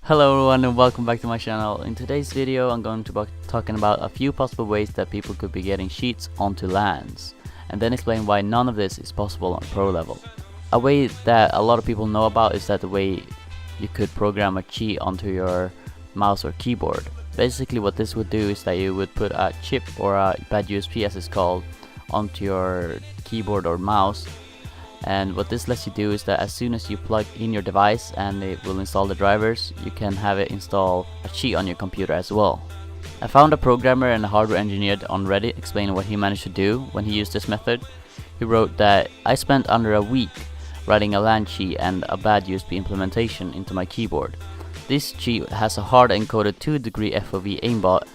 Hello everyone and welcome back to my channel. In today's video I'm going to be talking about a few possible ways that people could be getting cheats onto LANs, and then explain why none of this is possible on pro level. A way that a lot of people know about is that the way you could program a cheat onto your mouse or keyboard. Basically what this would do is that you would put a chip or a BadUSB as it's called onto your keyboard or mouse. And what this lets you do is that as soon as you plug in your device and it will install the drivers, you can have it install a cheat on your computer as well. I found a programmer and a hardware engineer on Reddit explaining what he managed to do when he used this method. He wrote that I spent under a week writing a LAN cheat and a BadUSB implementation into my keyboard. This cheat has a hard encoded 2-degree FOV aimbot,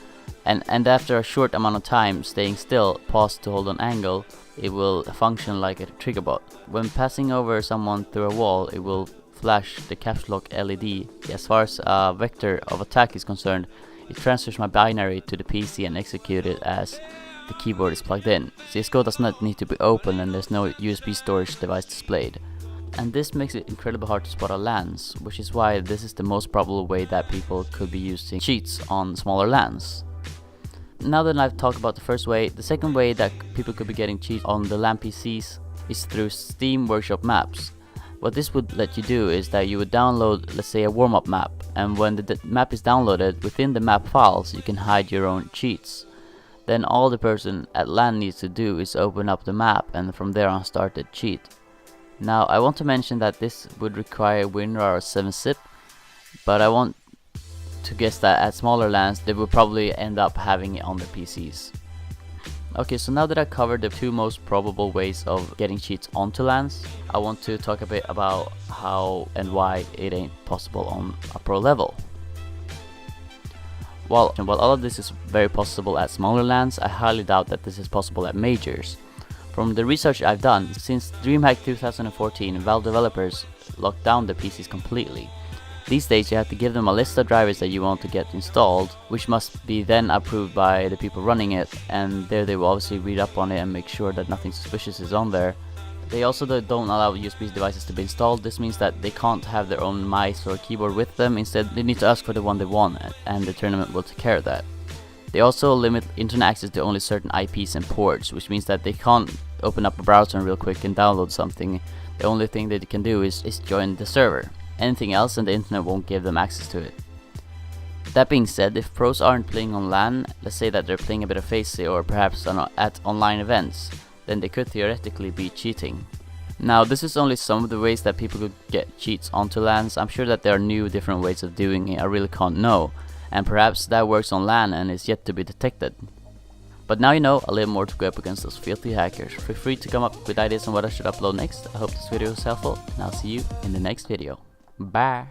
and after a short amount of time staying still, pause to hold an angle, it will function like a trigger bot. When passing over someone through a wall, it will flash the caps lock LED. As far as a vector of attack is concerned, it transfers my binary to the PC and executes it as the keyboard is plugged in. CSGO does not need to be open and there's no USB storage device displayed. And this makes it incredibly hard to spot on LANs, which is why this is the most probable way that people could be using cheats on smaller LANs. Now that I've talked about the first way, the second way that people could be getting cheats on the LAN PCs is through Steam Workshop maps. What this would let you do is that you would download, let's say, a warm-up map, and when the map is downloaded, within the map files you can hide your own cheats. Then all the person at LAN needs to do is open up the map and from there on start the cheat. Now I want to mention that this would require WinRAR or 7-zip, but I want to guess that at smaller LANs they will probably end up having it on their PCs. Okay, so now that I covered the two most probable ways of getting cheats onto LANs, I want to talk a bit about how and why it ain't possible on a pro level. While all of this is very possible at smaller LANs, I highly doubt that this is possible at majors. From the research I've done, since DreamHack 2014, Valve developers locked down the PCs completely. These days you have to give them a list of drivers that you want to get installed, which must be then approved by the people running it, and there they will obviously read up on it and make sure that nothing suspicious is on there. They also don't allow USB devices to be installed. This means that they can't have their own mice or keyboard with them. Instead they need to ask for the one they want, and the tournament will take care of that. They also limit internet access to only certain IPs and ports, which means that they can't open up a browser real quick and download something. The only thing that they can do is join the server. Anything else and the internet won't give them access to it. That being said, if pros aren't playing on LAN, let's say that they're playing a bit of FaceIt or perhaps at online events, then they could theoretically be cheating. Now this is only some of the ways that people could get cheats onto LANs. I'm sure that there are new different ways of doing it, I really can't know, and perhaps that works on LAN and is yet to be detected. But now you know a little more to go up against those filthy hackers. Feel free to come up with ideas on what I should upload next. I hope this video was helpful, and I'll see you in the next video. Bye.